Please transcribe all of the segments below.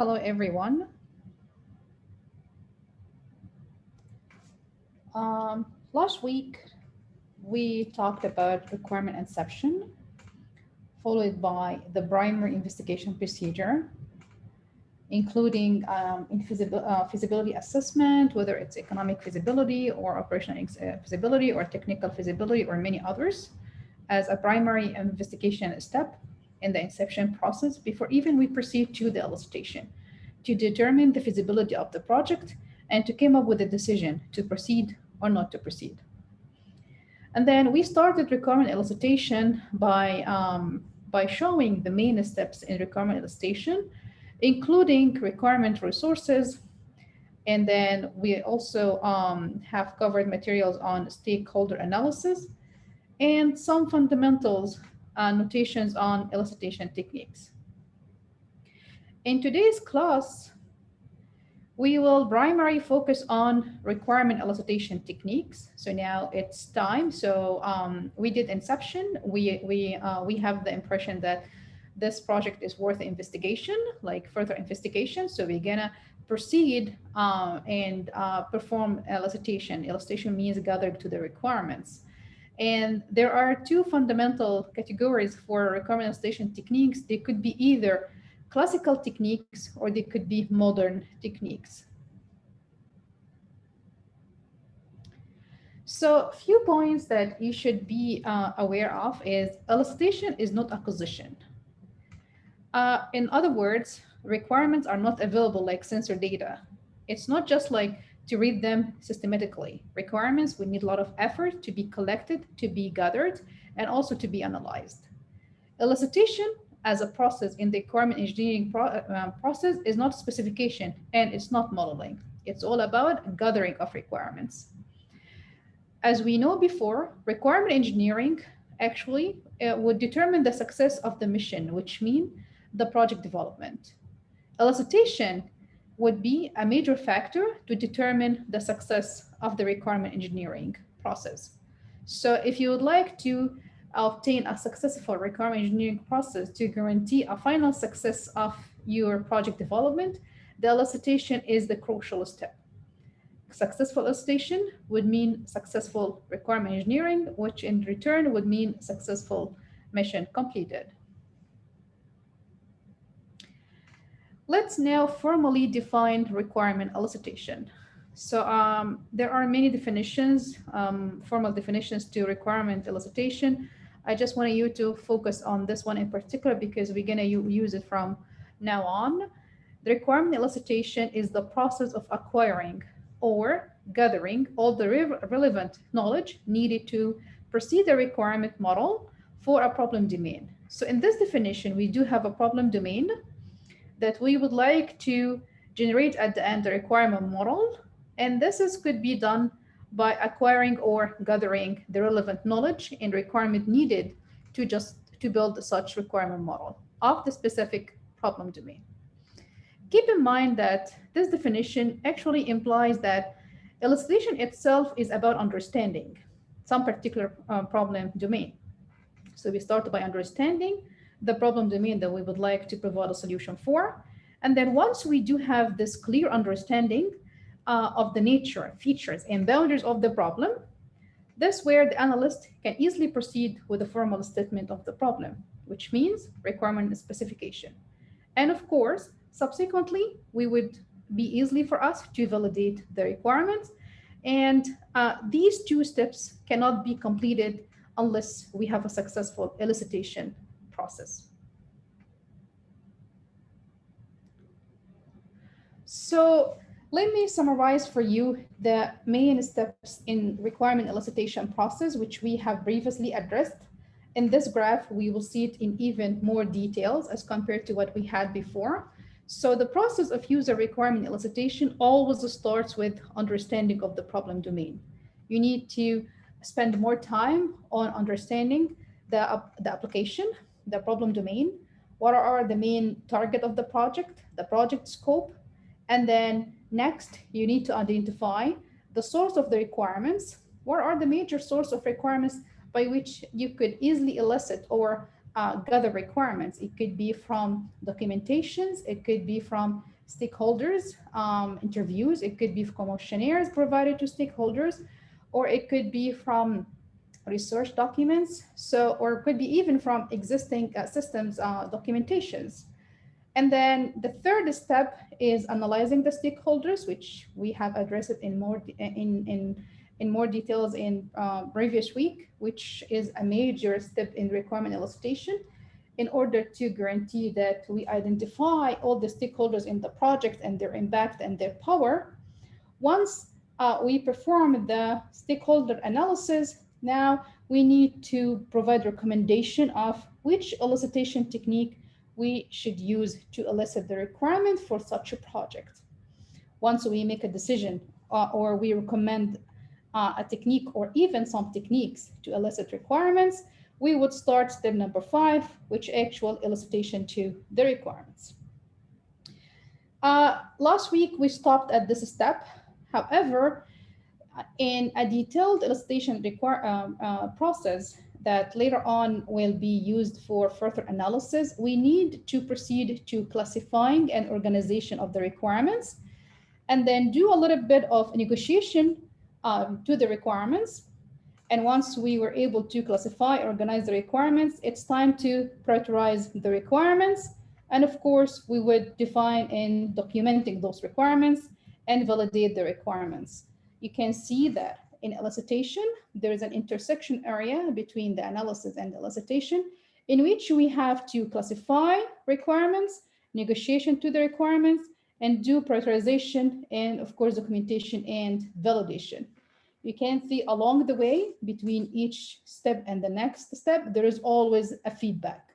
Hello, everyone. Last week, we talked about requirement inception, followed by the primary investigation procedure, including feasibility assessment, whether it's economic feasibility or operational feasibility or technical feasibility or many others, as a primary investigation step in the inception process before even we proceed to the elicitation, to determine the feasibility of the project and to come up with a decision to proceed or not to proceed. And then we started requirement elicitation by showing the main steps in requirement elicitation, including requirement resources. And then we also have covered materials on stakeholder analysis and some fundamentals notations on elicitation techniques. In today's class, we will primarily focus on requirement elicitation techniques. So now it's time. So we did inception. We have the impression that this project is worth investigation, like further investigation. So we're gonna proceed and perform elicitation. Elicitation means gathering to the requirements. And there are two fundamental categories for requirement elicitation techniques. They could be either classical techniques or they could be modern techniques. So a few points that you should be aware of is elicitation is not acquisition. In other words, requirements are not available like sensor data. It's not just like to read them systematically. Requirements would need a lot of effort to be collected, to be gathered, and also to be analyzed. Elicitation as a process in the requirement engineering process is not specification and it's not modeling. It's all about gathering of requirements. As we know before, requirement engineering actually would determine the success of the mission, which means the project development. Elicitation would be a major factor to determine the success of the requirement engineering process. So if you would like to obtain a successful requirement engineering process to guarantee a final success of your project development, the elicitation is the crucial step. Successful elicitation would mean successful requirement engineering, which in return would mean successful mission completed. Let's now formally define requirement elicitation. So there are many definitions, formal definitions to requirement elicitation. I just want you to focus on this one in particular because we're going to use it from now on. The requirement elicitation is the process of acquiring or gathering all the relevant knowledge needed to proceed a requirement model for a problem domain. So in this definition, we do have a problem domain that we would like to generate at the end the requirement model. And this could be done by acquiring or gathering the relevant knowledge and requirement needed to build such requirement model of the specific problem domain. Keep in mind that this definition actually implies that elicitation itself is about understanding some particular problem domain. So we start by understanding the problem domain that we would like to provide a solution for. And then once we do have this clear understanding of the nature, features, and boundaries of the problem, that's where the analyst can easily proceed with the formal statement of the problem, which means requirement specification. And of course, subsequently, we would be easily for us to validate the requirements. And these two steps cannot be completed unless we have a successful elicitation process. So let me summarize for you the main steps in requirement elicitation process, which we have previously addressed. In this graph, we will see it in even more details as compared to what we had before. So the process of user requirement elicitation always starts with understanding of the problem domain. You need to spend more time on understanding the application, the problem domain, what are the main target of the project scope, and then next you need to identify the source of the requirements. What are the major source of requirements by which you could easily elicit or gather requirements. It could be from documentations, it could be from stakeholders, interviews, it could be from questionnaires provided to stakeholders, or it could be from research documents, or it could be even from existing systems documentations. And then the third step is analyzing the stakeholders, which we have addressed in more details in previous week, which is a major step in requirement elicitation in order to guarantee that we identify all the stakeholders in the project and their impact and their power. Once we perform the stakeholder analysis, now we need to provide recommendation of which elicitation technique we should use to elicit the requirement for such a project. Once we make a decision or we recommend a technique or even some techniques to elicit requirements, we would start step number 5, which actual elicitation to the requirements. Last week we stopped at this step. However, in a detailed elicitation process that later on will be used for further analysis, we need to proceed to classifying and organization of the requirements, and then do a little bit of negotiation to the requirements. And once we were able to classify, organize the requirements, it's time to prioritize the requirements. And of course, we would define in documenting those requirements and validate the requirements. You can see that in elicitation, there is an intersection area between the analysis and the elicitation, in which we have to classify requirements, negotiation to the requirements, and do prioritization, and of course, documentation and validation. You can see along the way between each step and the next step, there is always a feedback.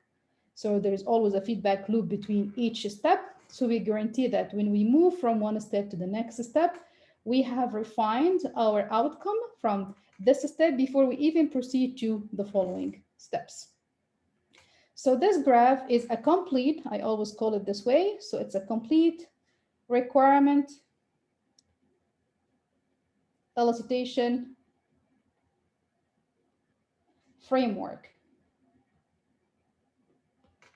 So there is always a feedback loop between each step. So we guarantee that when we move from one step to the next step, we have refined our outcome from this step before we even proceed to the following steps. So this graph is a complete, I always call it this way, so it's a complete requirement elicitation framework.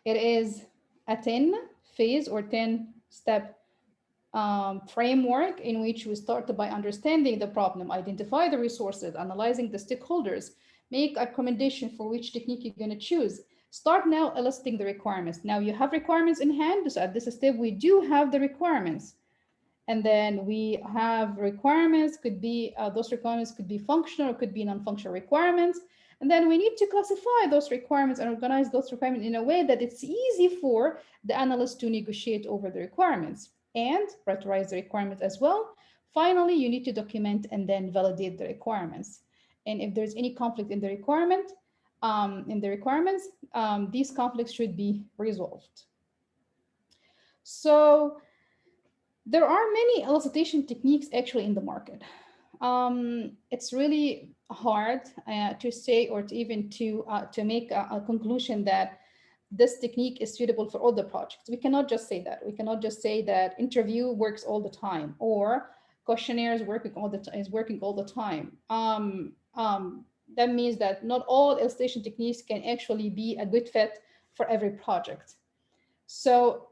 It is a 10-phase or 10-step framework in which we start by understanding the problem, identify the resources, analyzing the stakeholders, make a recommendation for which technique you're going to choose. Start now eliciting the requirements. Now you have requirements in hand. So at this step, we do have the requirements. And then we have requirements, could be, those requirements could be functional or could be non-functional requirements. And then we need to classify those requirements and organize those requirements in a way that it's easy for the analyst to negotiate over the requirements and prioritize the requirements as well. Finally, you need to document and then validate the requirements. And if there's any conflict in the requirement, these conflicts should be resolved. So there are many elicitation techniques actually in the market. It's really hard to say or to even to make a conclusion that this technique is suitable for all the projects. We cannot just say that. We cannot just say that interview works all the time or questionnaire is working all the time. That means that not all elicitation techniques can actually be a good fit for every project. So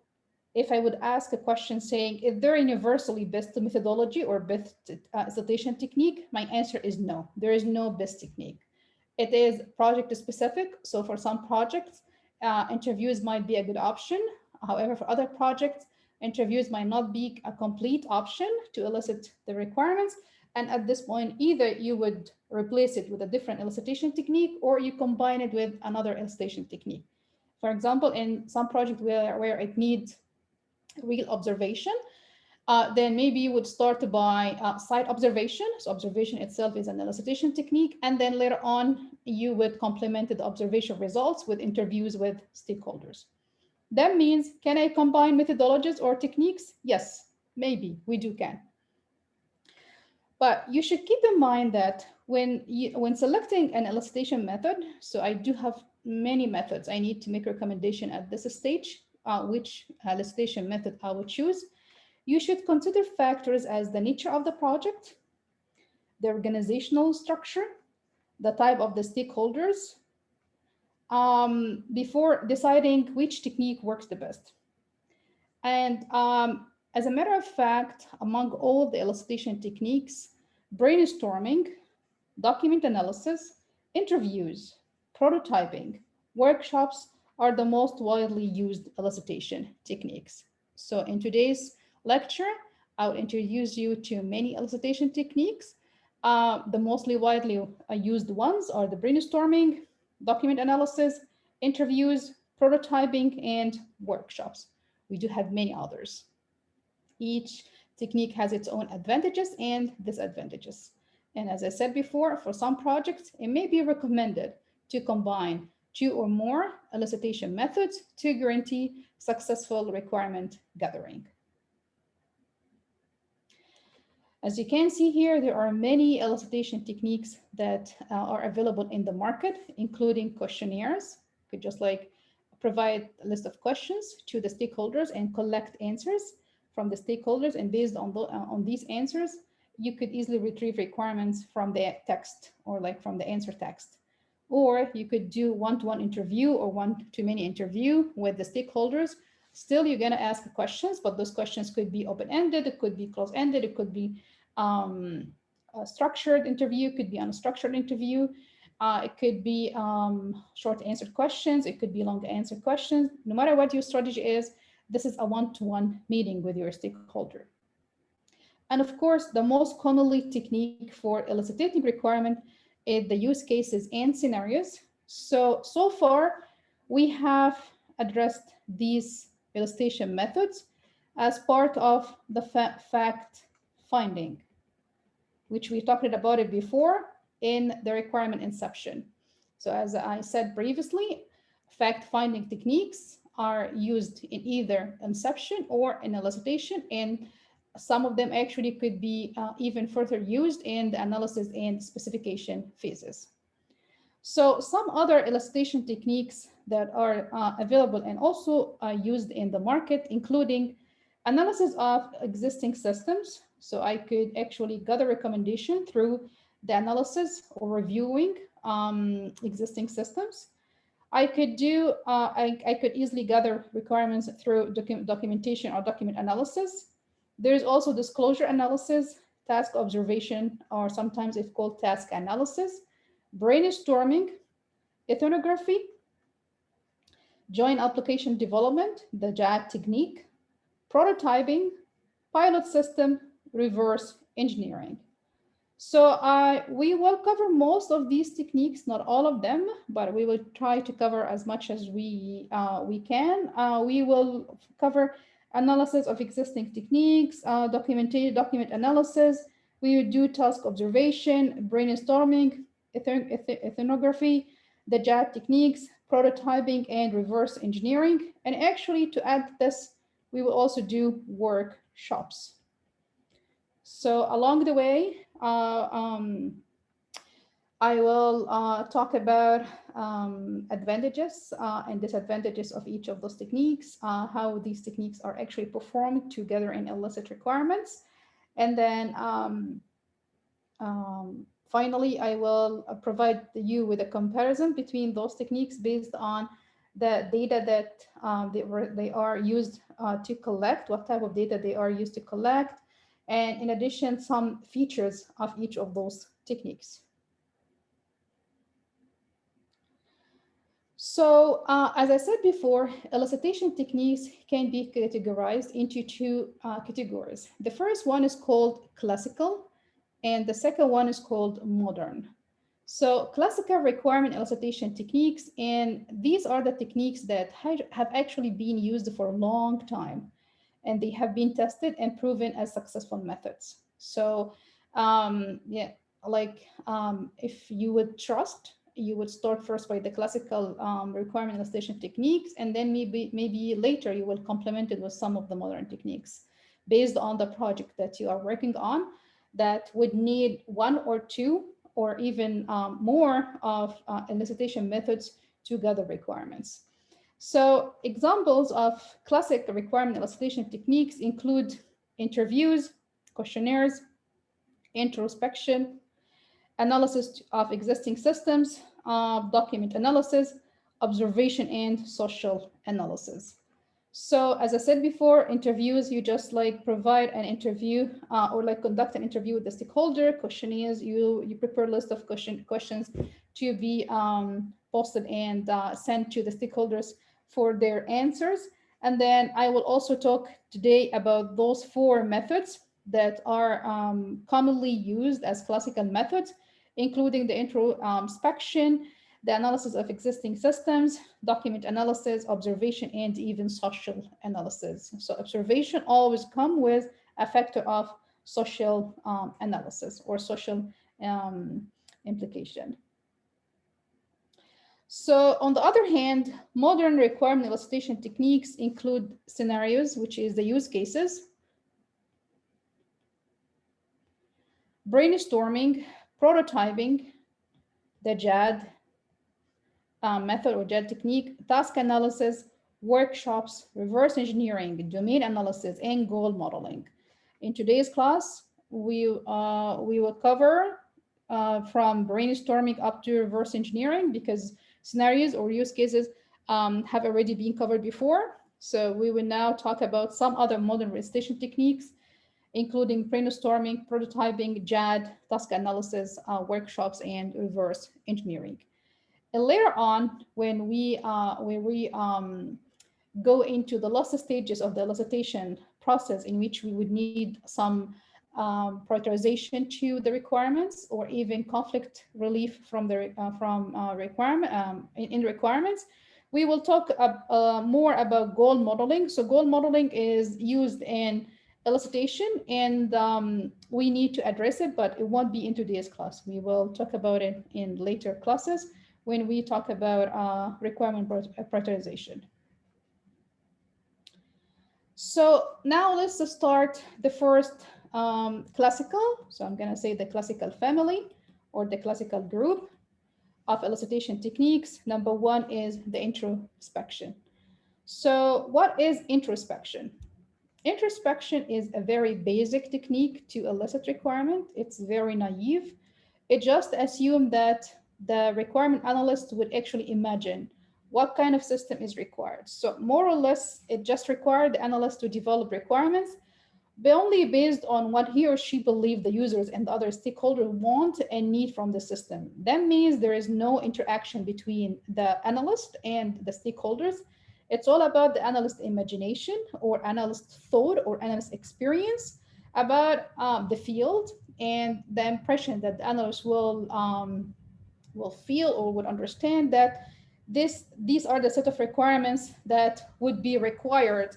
if I would ask a question saying, is there a universally best methodology or best elicitation technique? My answer is no, there is no best technique. It is project specific. So for some projects, interviews might be a good option. However, for other projects, interviews might not be a complete option to elicit the requirements. And at this point, either you would replace it with a different elicitation technique or you combine it with another elicitation technique. For example, in some projects where it needs real observation, then maybe you would start by site observation. So observation itself is an elicitation technique. And then later on, you would complement the observation results with interviews with stakeholders. That means, can I combine methodologies or techniques? Yes, maybe we can. But you should keep in mind that when selecting an elicitation method, so I do have many methods, I need to make a recommendation at this stage, which elicitation method I would choose. You should consider factors as the nature of the project, the organizational structure, the type of the stakeholders, before deciding which technique works the best. And as a matter of fact, among all the elicitation techniques, brainstorming, document analysis, interviews, prototyping, workshops are the most widely used elicitation techniques. So in today's lecture, I'll introduce you to many elicitation techniques. The mostly widely used ones are the brainstorming, document analysis, interviews, prototyping, and workshops. We do have many others. Each technique has its own advantages and disadvantages. And as I said before, for some projects, it may be recommended to combine two or more elicitation methods to guarantee successful requirement gathering. As you can see here, there are many elicitation techniques that are available in the market, including questionnaires. You could just like provide a list of questions to the stakeholders and collect answers from the stakeholders. And based on these answers, you could easily retrieve requirements from the text or like from the answer text. Or you could do one-to-one interview or one-to-many interview with the stakeholders. Still, you're going to ask questions, but those questions could be open-ended, it could be closed-ended, it could be a structured interview, could be unstructured interview. It could be short answered questions. It could be long answered questions. No matter what your strategy is, this is a one-to-one meeting with your stakeholder. And of course, the most commonly technique for eliciting requirement is the use cases and scenarios. So far, we have addressed these elicitation methods as part of the fact finding, which we talked about it before in the requirement inception. So as I said previously, fact-finding techniques are used in either inception or in elicitation, and some of them actually could be even further used in the analysis and specification phases. So some other elicitation techniques that are available and also used in the market, including analysis of existing systems. So I could actually gather recommendation through the analysis or reviewing existing systems. I could do, I could easily gather requirements through documentation or document analysis. There's also disclosure analysis, task observation, or sometimes it's called task analysis, brainstorming, ethnography, joint application development, the JAD technique, prototyping, pilot system, reverse engineering. So we will cover most of these techniques, not all of them, but we will try to cover as much as we can. We will cover analysis of existing techniques, document analysis. We will do task observation, brainstorming, ethnography, the JAD techniques, prototyping, and reverse engineering. And actually, to add this, we will also do workshops. So along the way, I will talk about advantages and disadvantages of each of those techniques, how these techniques are actually performed together in elicit requirements. And then finally, I will provide you with a comparison between those techniques based on the data that they are used to collect, what type of data they are used to collect, and in addition, some features of each of those techniques. So as I said before, elicitation techniques can be categorized into two categories. The first one is called classical, and the second one is called modern. So classical requirement elicitation techniques, and these are the techniques that have actually been used for a long time, and they have been tested and proven as successful methods. So yeah, like if you would trust, you would start first by the classical requirement elicitation techniques, and then maybe later you will complement it with some of the modern techniques based on the project that you are working on that would need one or two or even more of elicitation methods to gather requirements. So examples of classic requirement elicitation techniques include interviews, questionnaires, introspection, analysis of existing systems, document analysis, observation, and social analysis. So as I said before, interviews, you just like provide an interview or like conduct an interview with the stakeholder. Questionnaires, you prepare a list of questions to be posted and sent to the stakeholders for their answers. And then I will also talk today about those four methods that are commonly used as classical methods, including the introspection, the analysis of existing systems, document analysis, observation, and even social analysis. So observation always come with a factor of social analysis or social implication. So on the other hand, modern requirement elicitation techniques include scenarios, which is the use cases, brainstorming, prototyping, the JAD method or JAD technique, task analysis, workshops, reverse engineering, domain analysis, and goal modeling. In today's class, we will cover from brainstorming up to reverse engineering because scenarios or use cases have already been covered before. So we will now talk about some other modern elicitation techniques, including brainstorming, prototyping, JAD, task analysis, workshops, and reverse engineering. And later on, when we go into the last stages of the elicitation process, in which we would need some prioritization to the requirements or even conflict relief from the requirement in requirements, we will talk more about goal modeling. So goal modeling is used in elicitation, and we need to address it, but it won't be in today's class. We will talk about it in later classes when we talk about requirement prioritization. So now let's start the first classical. So I'm gonna say the classical family or the classical group of elicitation techniques. Number one is the introspection. So what is introspection? Introspection is a very basic technique to elicit requirement. It's very naive. It just assumes that the requirement analyst would actually imagine what kind of system is required. So more or less, it just required the analyst to develop requirements, but only based on what he or she believes the users and the other stakeholders want and need from the system. That means there is no interaction between the analyst and the stakeholders. It's all about the analyst imagination or analyst thought or analyst experience about the field and the impression that the analyst will feel or would understand that these are the set of requirements that would be required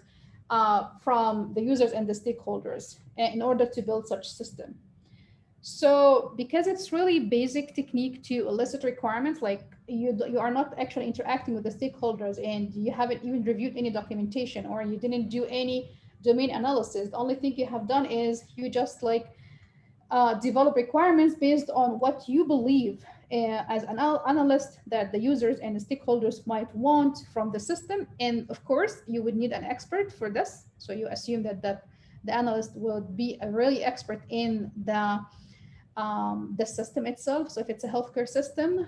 from the users and the stakeholders in order to build such system. So because it's really basic technique to elicit requirements, like you are not actually interacting with the stakeholders and you haven't even reviewed any documentation or you didn't do any domain analysis. The only thing you have done is you just like develop requirements based on what you believe as an analyst that the users and the stakeholders might want from the system. And of course, you would need an expert for this. So you assume that the analyst will be a really expert in the system itself. So if it's a healthcare system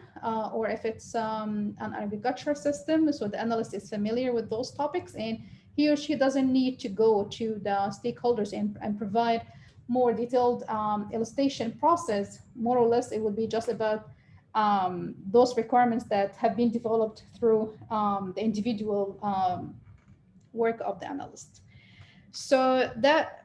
or if it's an agriculture system, so the analyst is familiar with those topics and he or she doesn't need to go to the stakeholders and provide more detailed elicitation process. More or less, it would be just about those requirements that have been developed through the individual work of the analyst. So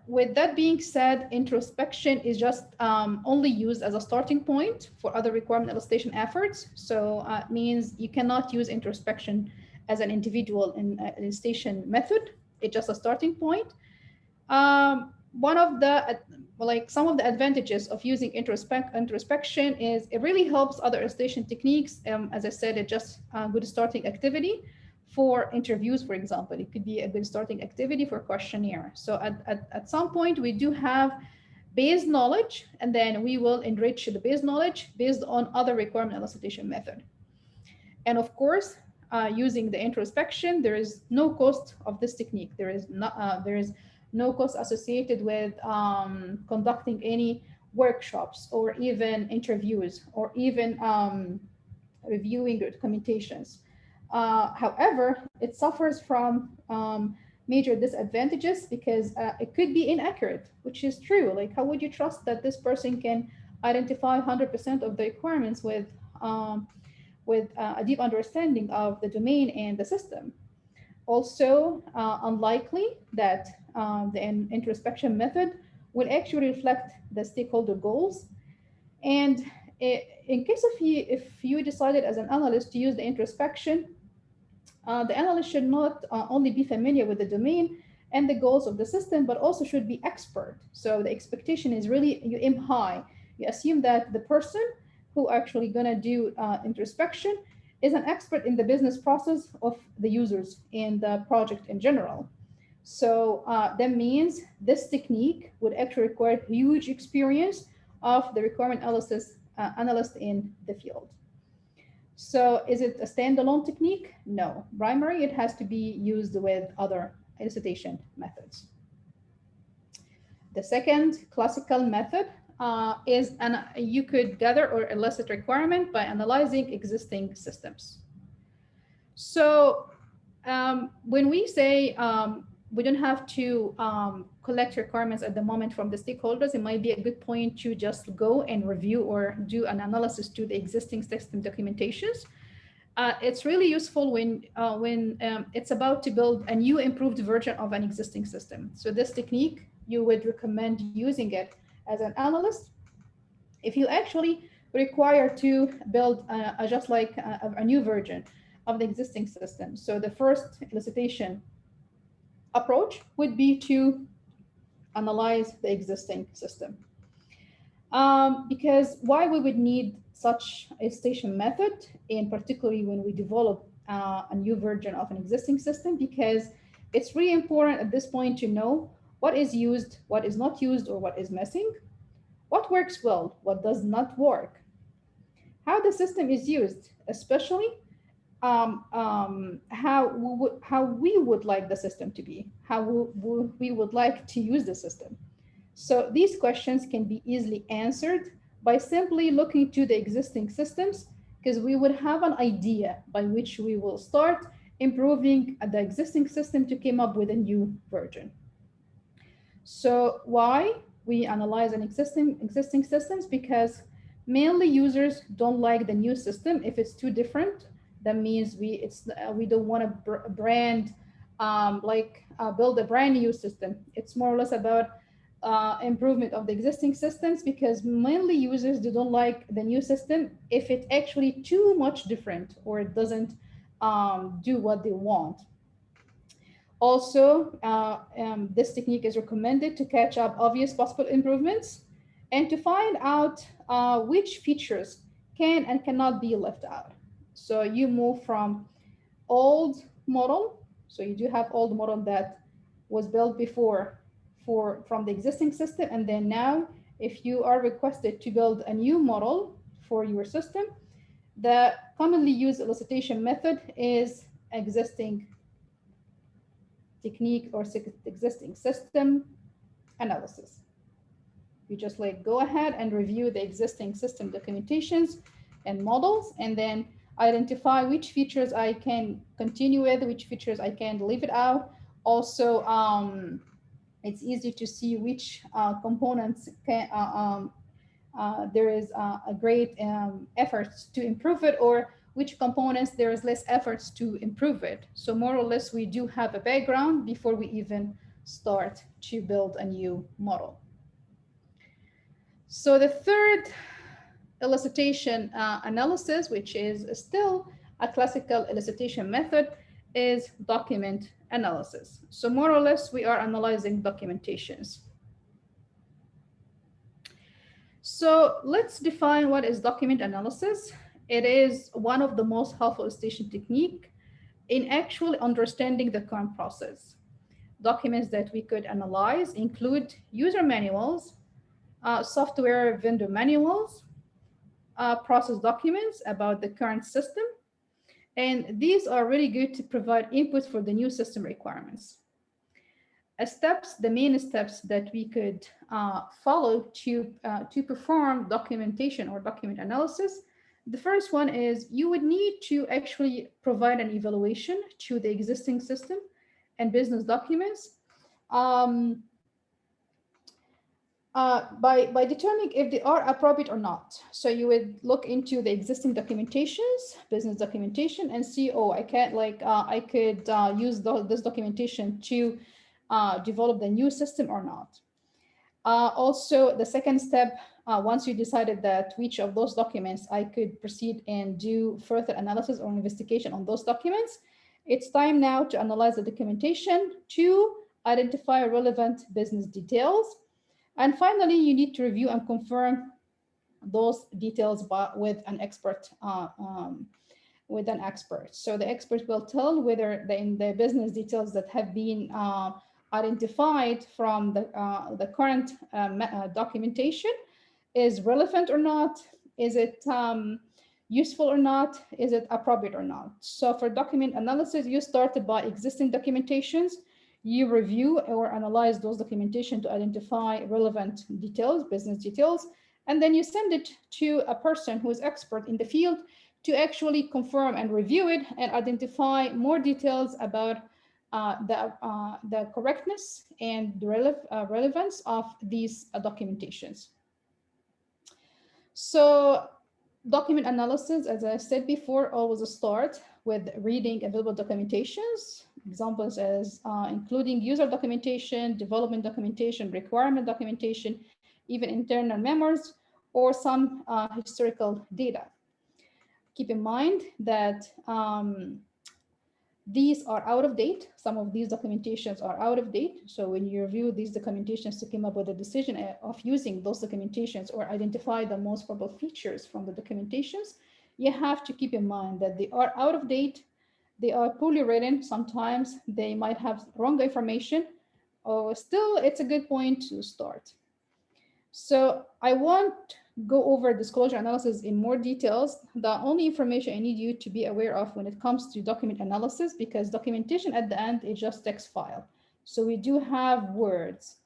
with that being said, introspection is just only used as a starting point for other requirement elicitation efforts. So it means you cannot use introspection as an individual elicitation method. It's just a starting point. One of the some of the advantages of using introspection is it really helps other elicitation techniques. As I said, it's just a good starting activity for interviews, for example. It could be a good starting activity for questionnaire. So at some point, we do have base knowledge, and then we will enrich the base knowledge based on other requirement elicitation method. And of course, using the introspection, there is no cost of this technique. There is no cost associated with conducting any workshops or even interviews or even reviewing documentations. However, it suffers from major disadvantages because it could be inaccurate, which is true. Like, how would you trust that this person can identify 100% of the requirements with a deep understanding of the domain and the system? Also, unlikely that the introspection method will actually reflect the stakeholder goals. And in case of you, if you decided as an analyst to use the introspection, the analyst should not only be familiar with the domain and the goals of the system, but also should be expert. So the expectation is really you aim high. You assume that the person who actually gonna do introspection is an expert in the business process of the users and the project in general. So that means this technique would actually require huge experience of the requirement analysis analyst in the field. So is it a standalone technique? No. Primary, it has to be used with other elicitation methods. The second classical method is you could gather or elicit requirement by analyzing existing systems. So when we say we don't have to collect requirements at the moment from the stakeholders, it might be a good point to just go and review or do an analysis to the existing system documentations. It's really useful when it's about to build a new improved version of an existing system. So this technique, you would recommend using it as an analyst if you actually require to build just like a new version of the existing system. So the first elicitation approach would be to analyze the existing system. Because why we would need such a station method, and particularly when we develop a new version of an existing system, because it's really important at this point to know what is used, what is not used, or what is missing, what works well, what does not work, how the system is used, especially how we would like the system to be, how we would like to use the system. So these questions can be easily answered by simply looking to the existing systems, because we would have an idea by which we will start improving the existing system to come up with a new version. So why we analyze an existing systems? Because mainly users don't like the new system if it's too different. That means we don't want to build a brand new system. It's more or less about improvement of the existing systems, because mainly users they don't like the new system if it's actually too much different or it doesn't do what they want. Also, this technique is recommended to catch up obvious possible improvements and to find out which features can and cannot be left out. So you move from old model. So you do have old model that was built before from the existing system. And then now, if you are requested to build a new model for your system, the commonly used elicitation method is existing technique or existing system analysis. You just like go ahead and review the existing system documentations and models, and then identify which features I can continue with, which features I can leave it out. Also, it's easy to see which components can, there is a great efforts to improve it, or which components there is less efforts to improve it. So more or less, we do have a background before we even start to build a new model. So the third elicitation analysis, which is still a classical elicitation method, is document analysis. So more or less, we are analyzing documentations. So let's define what is document analysis. It is one of the most helpful elicitation technique in actually understanding the current process. Documents that we could analyze include user manuals, software vendor manuals, process documents about the current system. And these are really good to provide input for the new system requirements. The main steps that we could follow to perform documentation or document analysis. The first one is you would need to actually provide an evaluation to the existing system and business documents. Um, by determining if they are appropriate or not. So you would look into the existing documentations, business documentation, and see, oh, I can't I could use this documentation to develop the new system or not. Also, the second step, once you decided that which of those documents I could proceed and do further analysis or investigation on those documents, it's time now to analyze the documentation to identify relevant business details. And finally, you need to review and confirm those details with an expert. So the expert will tell whether the business details that have been identified from the current documentation is relevant or not, is it useful or not, is it appropriate or not. So for document analysis, you started by existing documentations, you review or analyze those documentation to identify relevant details, business details, and then you send it to a person who is expert in the field to actually confirm and review it and identify more details about the correctness and the relevance of these documentations. So document analysis, as I said before, always start with reading available documentations. Examples as including user documentation, development documentation, requirement documentation, even internal memos, or some historical data. Keep in mind that these are out of date. Some of these documentations are out of date. So when you review these documentations to come up with a decision of using those documentations or identify the most probable features from the documentations, you have to keep in mind that they are out of date. They are poorly written. Sometimes they might have wrong information. Or still, it's a good point to start. So I won't go over disclosure analysis in more details. The only information I need you to be aware of when it comes to document analysis, because documentation at the end is just text file. So we do have words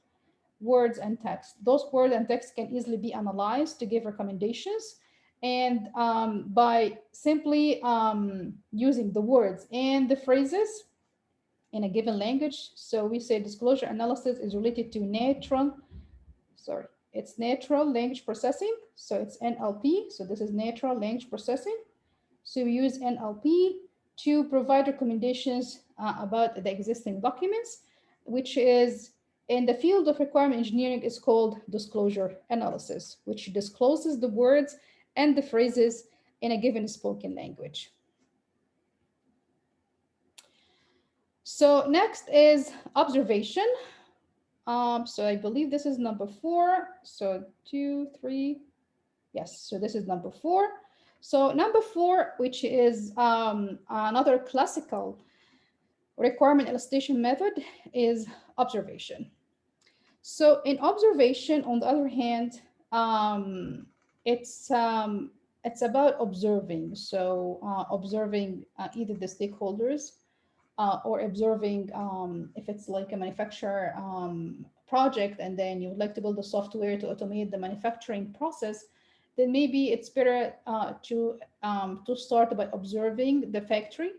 and text. Those words and text can easily be analyzed to give recommendations. And by simply using the words and the phrases in a given language. So we say disclosure analysis is related to it's natural language processing. So it's NLP. So this is natural language processing. So we use NLP to provide recommendations about the existing documents, which is in the field of requirement engineering is called disclosure analysis, which discloses the words and the phrases in a given spoken language. So next is observation. So I believe this is number 4. So 2, 3, yes. So this is number 4. So number 4, which is another classical requirement elicitation method, is observation. So in observation, on the other hand, it's about observing. So observing either the stakeholders or observing if it's like a manufacturer project and then you would like to build a software to automate the manufacturing process, then maybe it's better to start by observing the factory,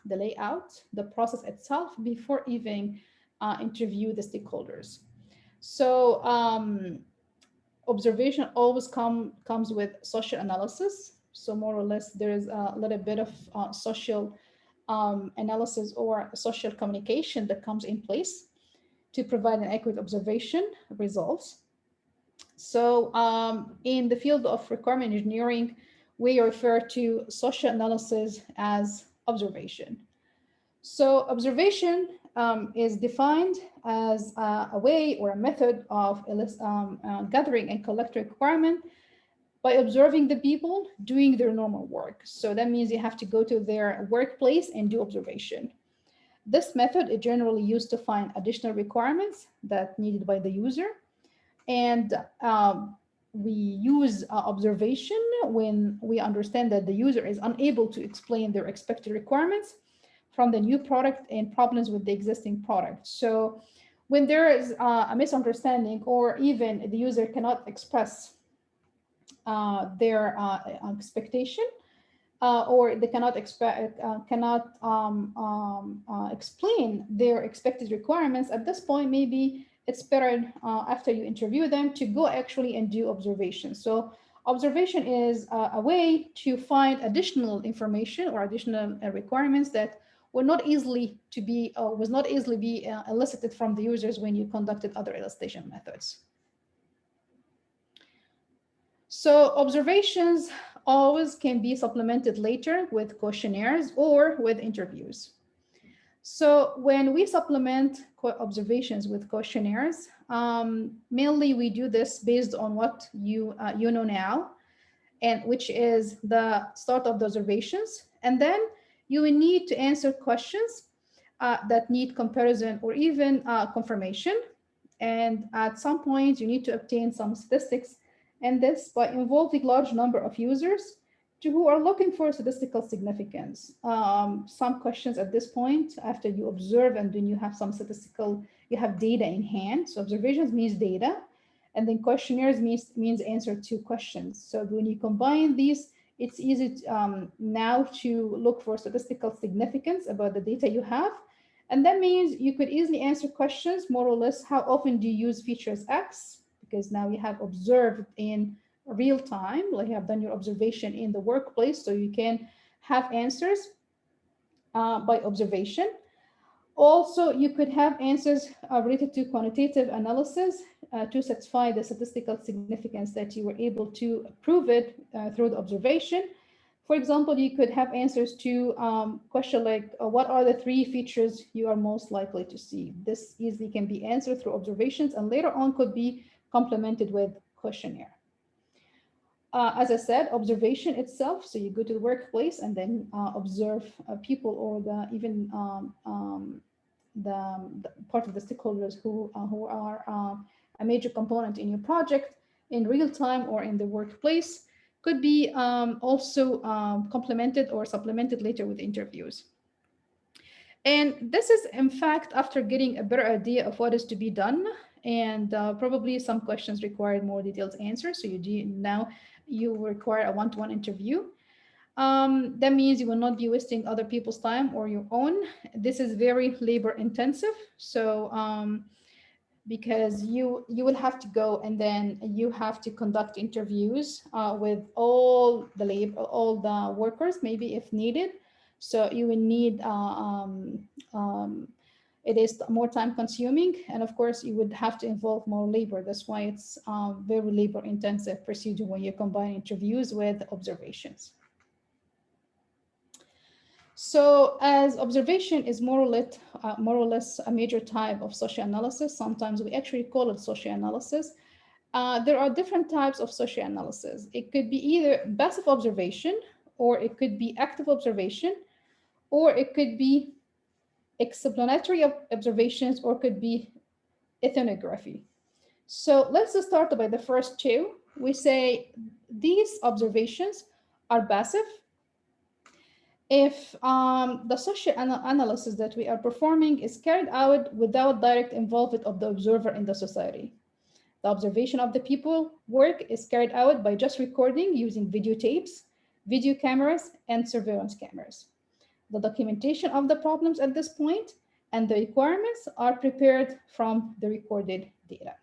the layout, the process itself before even interview the stakeholders. So observation always comes with social analysis. So more or less there is a little bit of social analysis or social communication that comes in place to provide an accurate observation results. So in the field of requirement engineering, we refer to social analysis as observation. So observation is defined as a way or a method of gathering and collecting requirement by observing the people doing their normal work. So that means you have to go to their workplace and do observation. This method is generally used to find additional requirements that needed by the user. And we use observation when we understand that the user is unable to explain their expected requirements from the new product and problems with the existing product. So when there is a misunderstanding or even the user cannot express their expectation, or they cannot explain their expected requirements. At this point, maybe it's better after you interview them to go actually and do observation. So observation is a way to find additional information or additional requirements that were not easily to be was not easily be elicited from the users when you conducted other elicitation methods. So observations always can be supplemented later with questionnaires or with interviews. So when we supplement observations with questionnaires, mainly we do this based on what you know now, and which is the start of the observations. And then you will need to answer questions that need comparison or even confirmation. And at some point, you need to obtain some statistics, and this by involving large number of users who are looking for statistical significance. Some questions at this point, after you observe and then you have some statistical, you have data in hand. So observations means data, and then questionnaires means answer to questions. So when you combine these, it's easy now to look for statistical significance about the data you have. And that means you could easily answer questions more or less, how often do you use features X? Because now you have observed in real time, like you have done your observation in the workplace, so you can have answers by observation. Also, you could have answers related to quantitative analysis to satisfy the statistical significance that you were able to prove it through the observation. For example, you could have answers to question like, what are the 3 features you are most likely to see? This easily can be answered through observations and later on could be complemented with questionnaire. As I said, observation itself, so you go to the workplace and then observe people or the part of the stakeholders who are a major component in your project in real time or in the workplace. Could be also complemented or supplemented later with interviews. And this is, in fact, after getting a better idea of what is to be done, and probably some questions require more detailed answers. So now you require a one-to-one interview. That means you will not be wasting other people's time or your own. This is very labor intensive. So because you will have to go and then you have to conduct interviews with all the workers, maybe if needed. So you will need it is more time consuming, and of course you would have to involve more labor. That's why it's very labor intensive procedure when you combine interviews with observations. So as observation is more or less a major type of social analysis, sometimes we actually call it social analysis. There are different types of social analysis. It could be either passive observation, or it could be active observation, or it could be explanatory observations, or could be ethnography. So let's just start by the first 2. We say these observations are passive if the social analysis that we are performing is carried out without direct involvement of the observer in the society. The observation of the people work is carried out by just recording using videotapes, video cameras, and surveillance cameras. The documentation of the problems at this point and the requirements are prepared from the recorded data.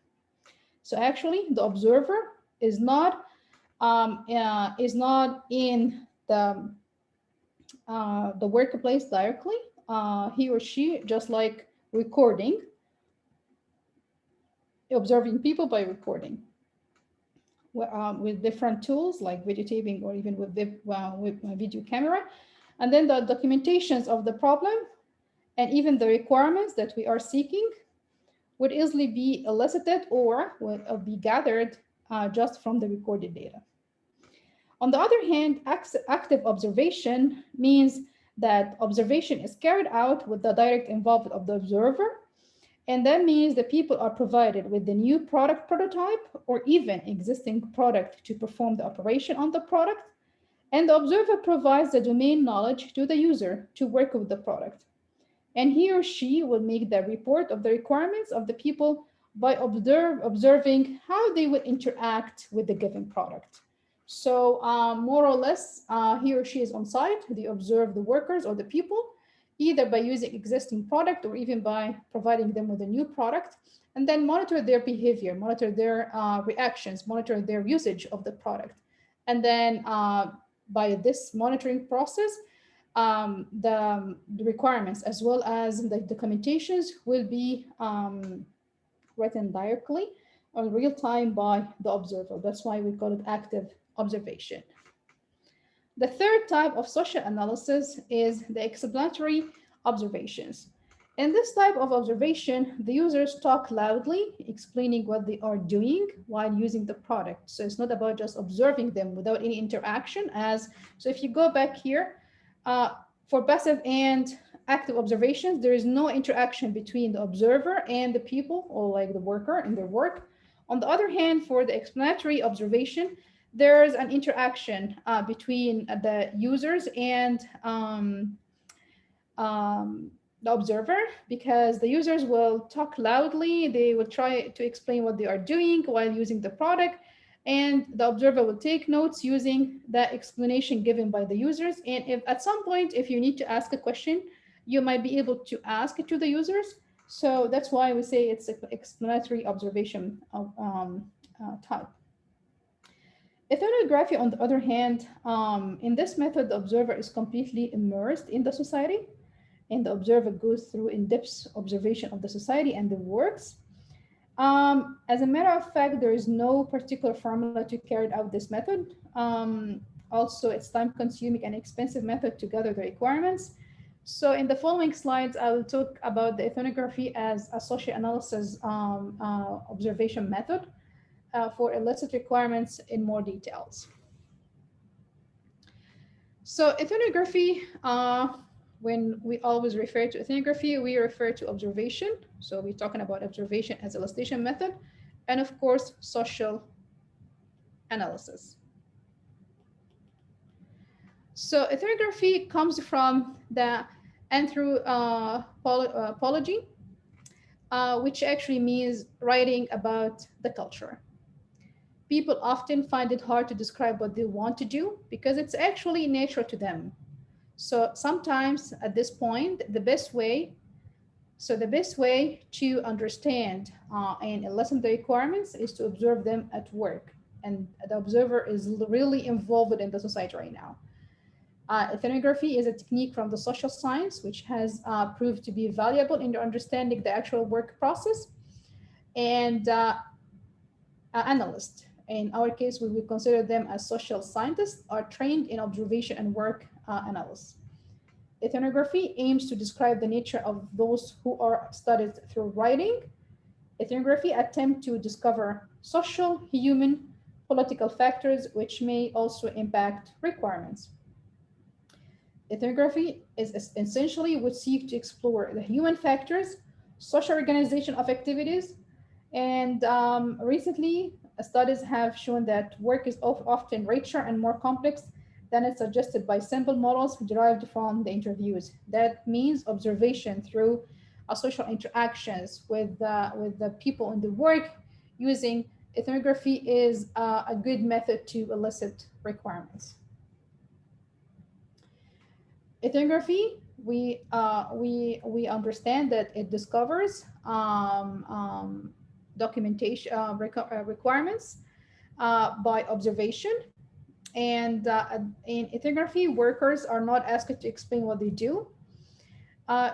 So actually, the observer is not in the workplace directly. He or she just like recording, observing people by recording with different tools like videotaping or even with video camera. And then the documentations of the problem and even the requirements that we are seeking would easily be elicited or would be gathered just from the recorded data. On the other hand, active observation means that observation is carried out with the direct involvement of the observer. And that means that people are provided with the new product prototype or even existing product to perform the operation on the product. And the observer provides the domain knowledge to the user to work with the product. And he or she will make the report of the requirements of the people by observing how they would interact with the given product. So more or less, he or she is on site. They observe the workers or the people, either by using existing product or even by providing them with a new product, and then monitor their behavior, monitor their reactions, monitor their usage of the product. And then by this monitoring process, the requirements as well as the documentations will be written directly on real time by the observer. That's why we call it active observation. The third type of social analysis is the explanatory observations. In this type of observation, the users talk loudly, explaining what they are doing while using the product. So it's not about just observing them without any interaction. So if you go back here, uh, for passive and active observations, there is no interaction between the observer and the people, or like the worker in their work. On the other hand, for the explanatory observation, there's an interaction between the users and um, the observer, because the users will talk loudly, they will try to explain what they are doing while using the product, and the observer will take notes using the explanation given by the users. And if at some point, if you need to ask a question, you might be able to ask it to the users. So that's why we say it's an explanatory observation type. Ethnography, on the other hand, in this method, the observer is completely immersed in the society, and the observer goes through in-depth observation of the society and the works. As a matter of fact, there is no particular formula to carry out this method. Also, it's time-consuming and expensive method to gather the requirements. So in the following slides, I will talk about the ethnography as a social analysis observation method for illicit requirements in more details. So ethnography, when we always refer to ethnography, we refer to observation. So we're talking about observation as elicitation method, and of course, social analysis. So ethnography comes from the anthropology, which actually means writing about the culture. People often find it hard to describe what they want to do because it's actually natural to them. So sometimes at this point, the best way to understand and lessen the requirements is to observe them at work. And the observer is really involved in the society right now. Ethnography is a technique from the social science, which has proved to be valuable in understanding the actual work process. And analysts, in our case, we would consider them as social scientists, are trained in observation and work analysis. Ethnography aims to describe the nature of those who are studied through writing. Ethnography attempts to discover social, human, political factors which may also impact requirements. Ethnography is essentially would seek to explore the human factors, social organization of activities, and recently studies have shown that work is often richer and more complex than is suggested by simple models derived from the interviews. That means observation through social interactions with the people in the work using ethnography is a good method to elicit requirements. Ethnography, we understand that it discovers documentation requirements by observation. And in ethnography, workers are not asked to explain what they do.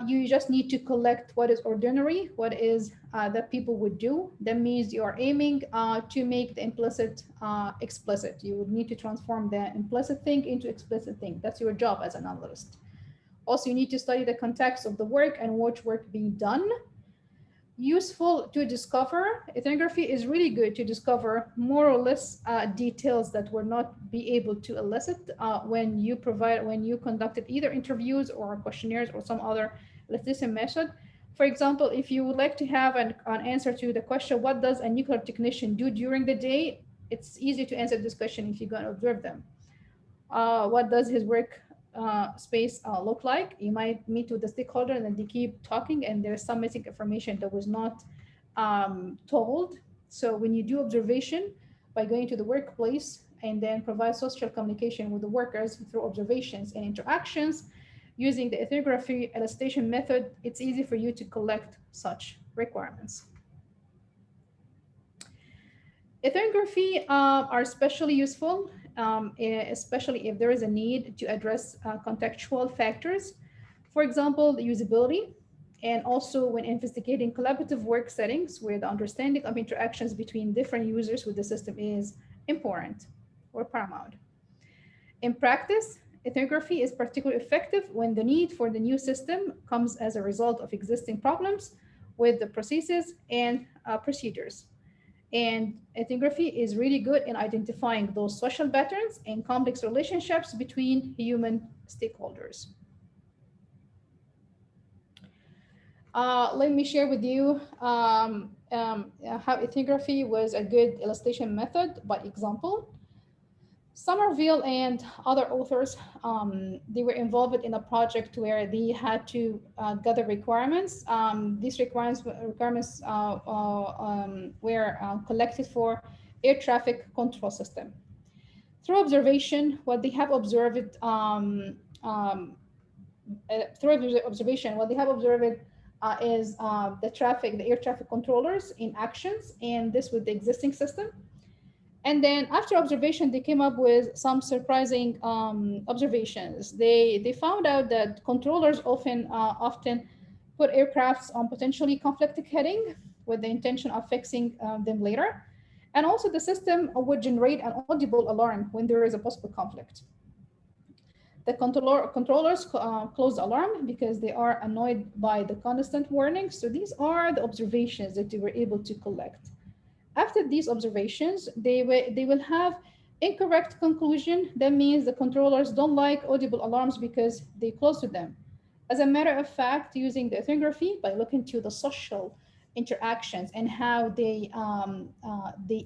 You just need to collect what is ordinary, what is that people would do. That means you are aiming to make the implicit explicit. You would need to transform the implicit thing into explicit thing. That's your job as an analyst. Also, you need to study the context of the work and watch work being done. Useful to discover. Ethnography is really good to discover more or less details that were not be able to elicit when you conducted either interviews or questionnaires or some other elicitation method. For example, if you would like to have an answer to the question, what does a nuclear technician do during the day? It's easy to answer this question if you go and observe them. What does his work space look like? You might meet with the stakeholder and then they keep talking and there's some missing information that was not told. So when you do observation by going to the workplace and then provide social communication with the workers through observations and interactions. Using the ethnography elicitation method, it's easy for you to collect such requirements. Ethnography are especially useful, especially if there is a need to address contextual factors. For example, the usability, and also when investigating collaborative work settings where the understanding of interactions between different users with the system is important or paramount. In practice, ethnography is particularly effective when the need for the new system comes as a result of existing problems with the processes and procedures. And ethnography is really good in identifying those social patterns and complex relationships between human stakeholders. Let me share with you how ethnography was a good illustration method by example. Somerville and other authors, they were involved in a project where they had to gather requirements. These requirements were collected for air traffic control system. Through observation, what they have observed, what they have observed is the air traffic controllers in actions, and this with the existing system. And then after observation, they came up with some surprising observations. They found out that controllers often put aircrafts on potentially conflicting heading with the intention of fixing them later. And also the system would generate an audible alarm when there is a possible conflict. The controllers close the alarm because they are annoyed by the constant warnings. So these are the observations that they were able to collect. After these observations, they will have incorrect conclusion. That means the controllers don't like audible alarms because they close to them. As a matter of fact, using the ethnography, by looking to the social interactions and how they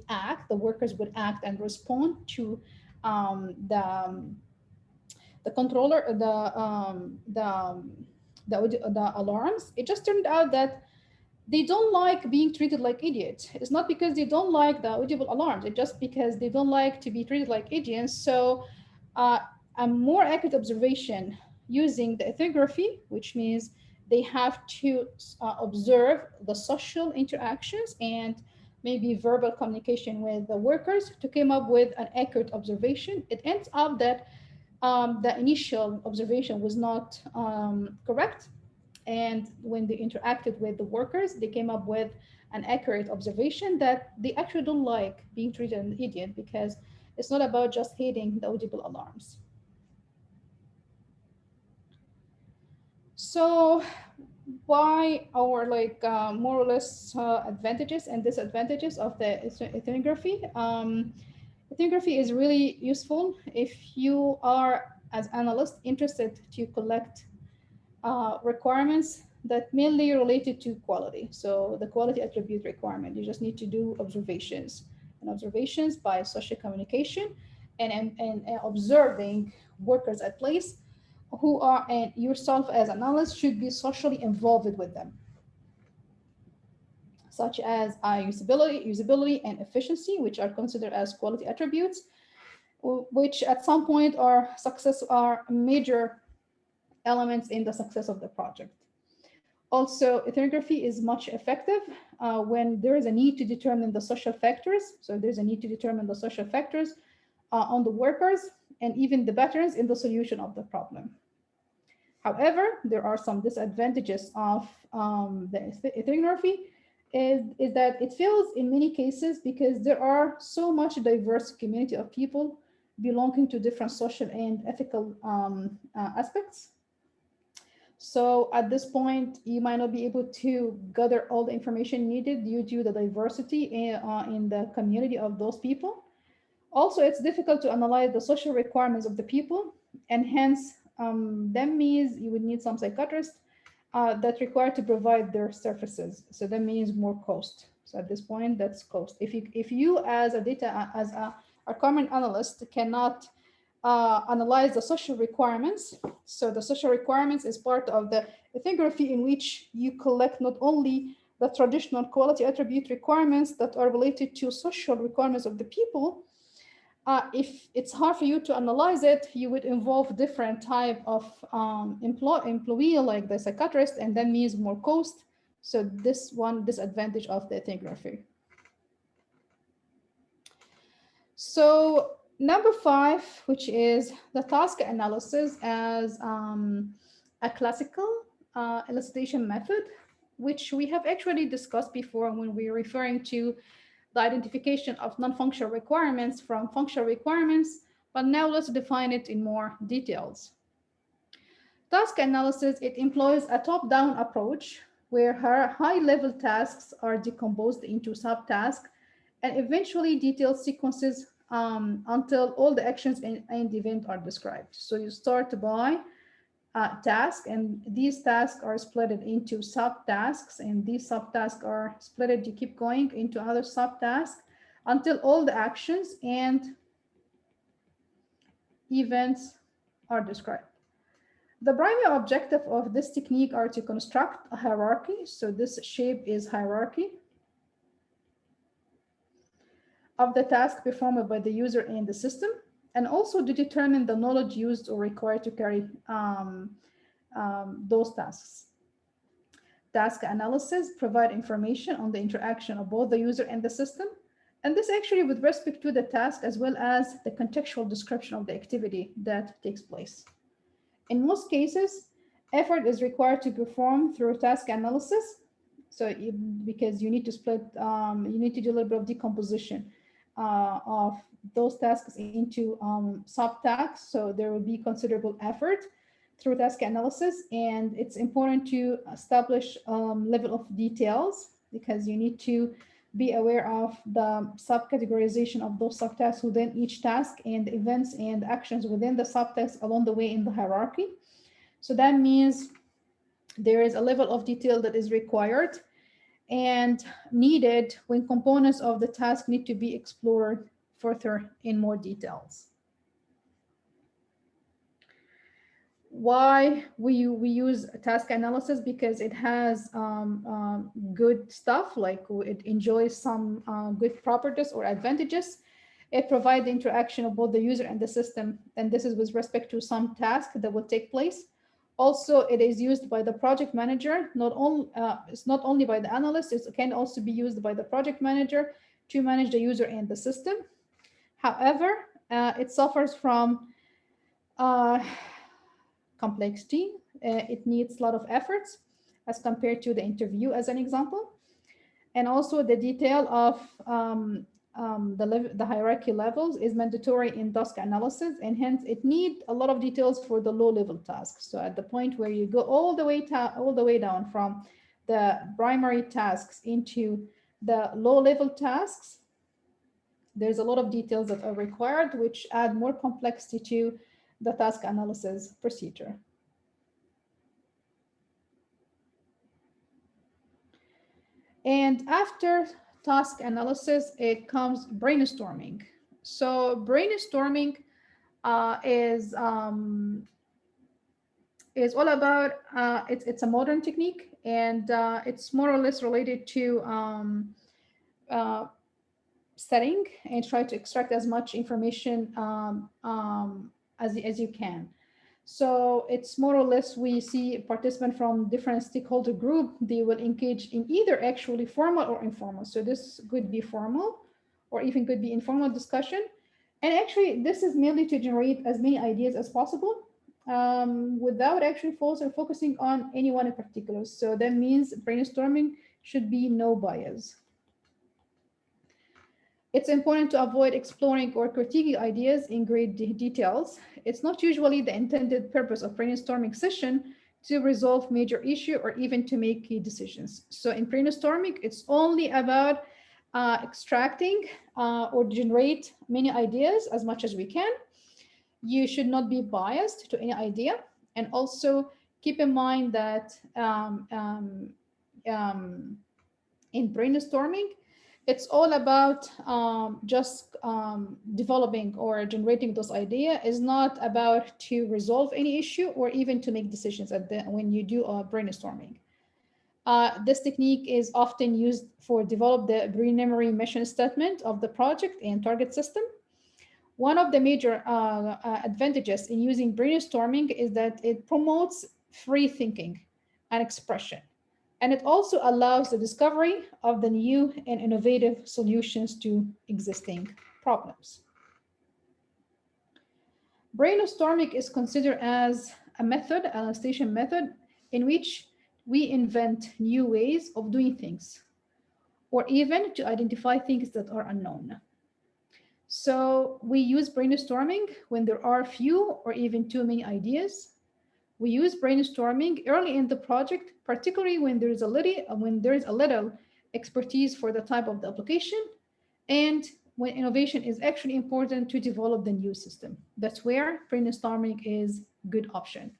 act, the workers would act and respond to the controller, the alarms. It just turned out that they don't like being treated like idiots. It's not because they don't like the audible alarms. It's just because they don't like to be treated like idiots. So a more accurate observation using the ethnography, which means they have to observe the social interactions and maybe verbal communication with the workers to come up with an accurate observation. It ends up that the initial observation was not correct. And when they interacted with the workers, they came up with an accurate observation that they actually don't like being treated as an idiot because it's not about just hating the audible alarms. So why our more or less advantages and disadvantages of the ethnography? Ethnography is really useful if you are, as analyst, interested to collect requirements that mainly related to quality. So the quality attribute requirement, you just need to do observations, and observations by social communication and observing workers at place who are, and yourself as an analyst should be socially involved with them, such as usability and efficiency, which are considered as quality attributes, which at some point are major elements in the success of the project. Also, ethnography is much effective when there is a need to determine the social factors. So there's a need to determine the social factors on the workers and even the patterns in the solution of the problem. However, there are some disadvantages of the ethnography is that it fails in many cases because there are so much diverse community of people belonging to different social and ethical aspects. So at this point, you might not be able to gather all the information needed due to the diversity in the community of those people. Also, it's difficult to analyze the social requirements of the people, and hence that means you would need some psychiatrists that require to provide their services. So that means more cost. So at this point, that's cost. If you as a common analyst cannot analyze the social requirements. So the social requirements is part of the ethnography in which you collect not only the traditional quality attribute requirements that are related to social requirements of the people, If it's hard for you to analyze it, you would involve different type of employee, like the psychiatrist, and that means more cost. So this one disadvantage of the ethnography. So number 5, which is the task analysis as a classical elicitation method, which we have actually discussed before when we were referring to the identification of non-functional requirements from functional requirements, but now let's define it in more details. Task analysis, it employs a top-down approach where high-level tasks are decomposed into subtasks and eventually detailed sequences until all the actions and event are described. So you start by task, and these tasks are split into subtasks, and these subtasks are split, you keep going into other subtasks until all the actions and events are described. The primary objective of this technique are to construct a hierarchy. So this shape is hierarchy of the task performed by the user and the system, and also to determine the knowledge used or required to carry those tasks. Task analysis provide information on the interaction of both the user and the system, and this actually with respect to the task as well as the contextual description of the activity that takes place. In most cases, effort is required to perform through task analysis. So because you need to split, you need to do a little bit of decomposition of those tasks into subtasks. So there will be considerable effort through task analysis. And it's important to establish level of details because you need to be aware of the subcategorization of those subtasks within each task and events and actions within the subtasks along the way in the hierarchy. So that means there is a level of detail that is required and needed when components of the task need to be explored further in more details. Why we use task analysis? Because it has good stuff, like it enjoys some good properties or advantages. It provides the interaction of both the user and the system, and this is with respect to some task that will take place. Also, it is used by the project manager. It's not only by the analyst, it can also be used by the project manager to manage the user and the system. However, it suffers from complexity. It needs a lot of efforts as compared to the interview, as an example. And also the detail of the hierarchy levels is mandatory in task analysis, and hence it needs a lot of details for the low-level tasks. So at the point where you go all the way down from the primary tasks into the low-level tasks, there's a lot of details that are required, which add more complexity to the task analysis procedure. And after task analysis, it comes brainstorming. So brainstorming is all about, it's a modern technique, and it's more or less related to setting and try to extract as much information as you can. So it's more or less, we see participants from different stakeholder group, they will engage in either actually formal or informal. So this could be formal or even could be informal discussion. And actually this is mainly to generate as many ideas as possible without actually focusing on anyone in particular. So that means brainstorming should be no bias. It's important to avoid exploring or critiquing ideas in great details. It's not usually the intended purpose of brainstorming session to resolve major issue or even to make key decisions. So in brainstorming, it's only about extracting or generate many ideas as much as we can. You should not be biased to any idea. And also keep in mind that in brainstorming, it's all about just developing or generating those ideas. Is not about to resolve any issue or even to make decisions when you do brainstorming. This technique is often used for develop the preliminary mission statement of the project and target system, One of the major advantages in using brainstorming is that it promotes free thinking and expression. And it also allows the discovery of the new and innovative solutions to existing problems. Brainstorming is considered as a method, an elicitation method, in which we invent new ways of doing things, or even to identify things that are unknown. So we use brainstorming when there are few or even too many ideas. We use brainstorming early in the project, particularly when there is a little expertise for the type of the application, and when innovation is actually important to develop the new system. That's where brainstorming is a good option.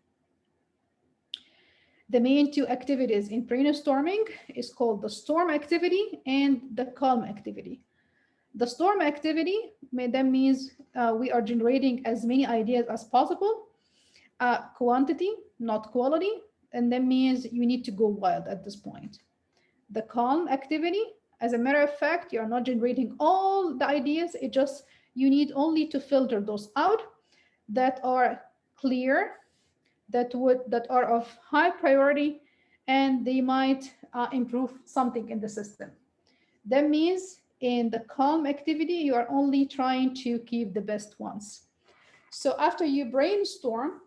The main two activities in brainstorming is called the storm activity and the calm activity. The storm activity that means we are generating as many ideas as possible, quantity, not quality, and that means you need to go wild at this point. The calm activity, as a matter of fact, you are not generating all the ideas, it just you need only to filter those out that are clear, that are of high priority, and they might improve something in the system. That means in the calm activity, you are only trying to keep the best ones. So after you brainstorm,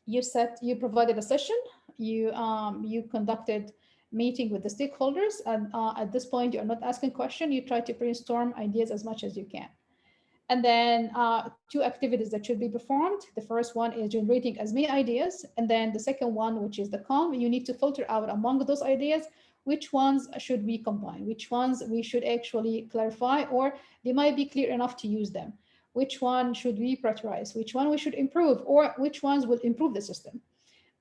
you provided a session, you conducted meeting with the stakeholders, and at this point you're not asking question, you try to brainstorm ideas as much as you can. And then two activities that should be performed. The first one is generating as many ideas, and then the second one, which is the calm, you need to filter out among those ideas which ones should we combine, which ones we should actually clarify, or they might be clear enough to use them, which one should we prioritize, which one we should improve, or which ones will improve the system.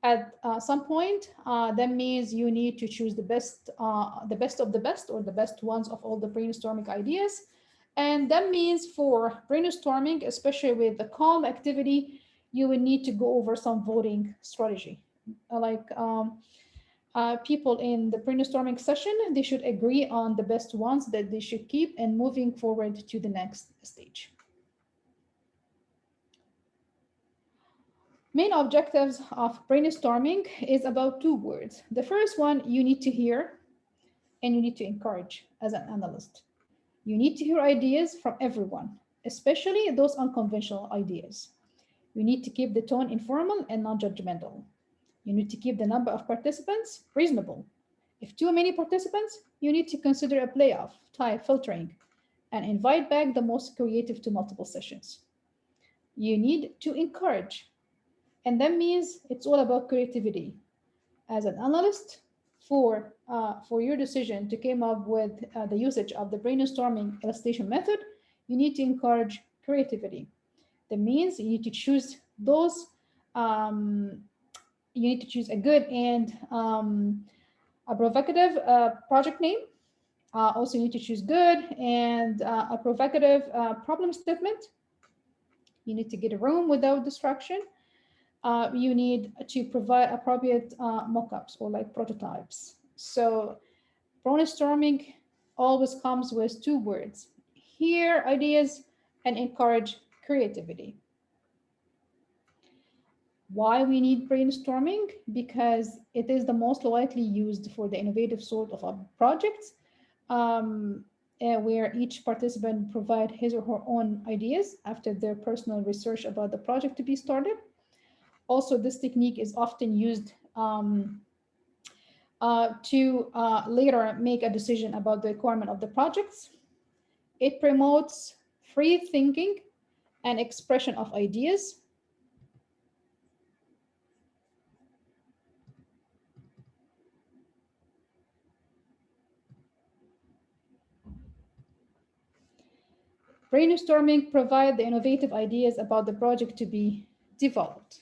At some point, that means you need to choose the best of the best, or the best ones of all the brainstorming ideas. And that means for brainstorming, especially with the calm activity, you will need to go over some voting strategy. Like people in the brainstorming session, they should agree on the best ones that they should keep and moving forward to the next stage. Main objectives of brainstorming is about two words. The first one, you need to hear and you need to encourage as an analyst. You need to hear ideas from everyone, especially those unconventional ideas. You need to keep the tone informal and non-judgmental. You need to keep the number of participants reasonable. If too many participants, you need to consider a playoff type filtering and invite back the most creative to multiple sessions. You need to encourage, and that means it's all about creativity. As an analyst, for your decision to come up with the usage of the brainstorming elicitation method, you need to encourage creativity. That means you need to choose those, you need to choose a good and a provocative project name. Also, you need to choose good and a provocative problem statement. You need to get a room without distraction. You need to provide appropriate mockups or like prototypes. So brainstorming always comes with two words: hear ideas and encourage creativity. Why we need brainstorming? Because it is the most widely used for the innovative sort of projects, where each participant provide his or her own ideas after their personal research about the project to be started. Also, this technique is often used to later make a decision about the requirement of the projects. It promotes free thinking and expression of ideas. Brainstorming provides the innovative ideas about the project to be developed.